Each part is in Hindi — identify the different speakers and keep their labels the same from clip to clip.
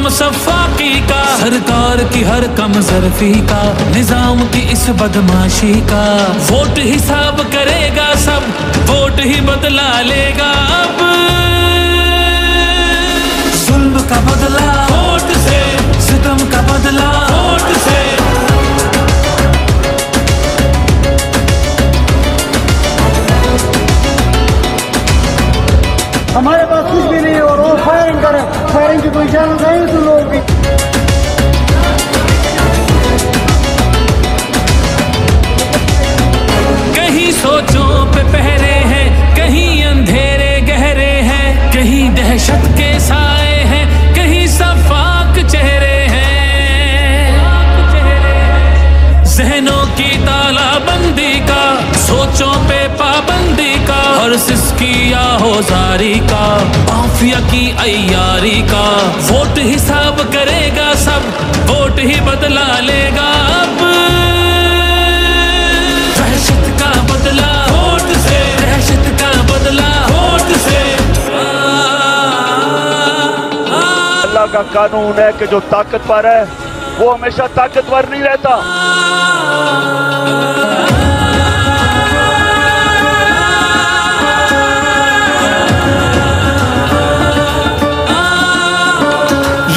Speaker 1: सितम सफाकी का, सरकार की हर कम ज़र्फी का, निजाम की इस बदमाशी का। वोट हिसाब करेगा सब, वोट ही बदला लेगा अब। जुल्म का बदला वोट से, सितम का बदला वोट से।
Speaker 2: हमारे पास कुछ भी नहीं और वो फायरिंग करें, फायरिंग की कोई इजाजत नहीं तो लोग भी।
Speaker 1: कहीं सोचों पे पहरे हैं, कहीं अंधेरे गहरे हैं, कहीं दहशत के साए हैं, कहीं सफाक चेहरे हैं। जहनों की तालाबंदी का, सोचों पे पाबंदी का, और सिसकी या होजारी का, माफिया की अय्यारी का। वोट हिसाब करेगा सब, वोट ही बदला लेगा अब। दहशत का बदला वोट से, दहशत का बदला वोट से।
Speaker 3: अल्लाह का कानून है कि जो ताकतवर है वो हमेशा ताकतवर नहीं रहता।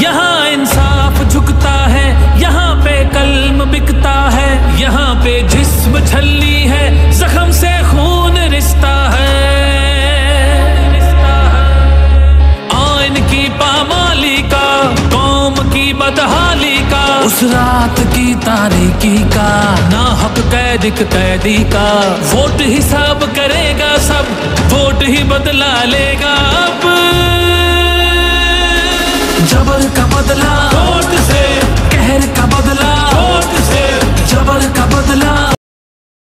Speaker 1: यहाँ इंसाफ झुकता है, यहाँ पे कल्म बिकता है, यहाँ पे जिस्म छलनी है, जख्म से खून रिश्ता है। आइन की पामाली का, कौम की बदहाली का, उस रात की तारीकी का, ना हक कैदी का। वोट हिसाब करेगा सब, वोट ही बदला लेगा अब। जबर का बदला वोट से, कहर का बदला वोट से, जबर का बदला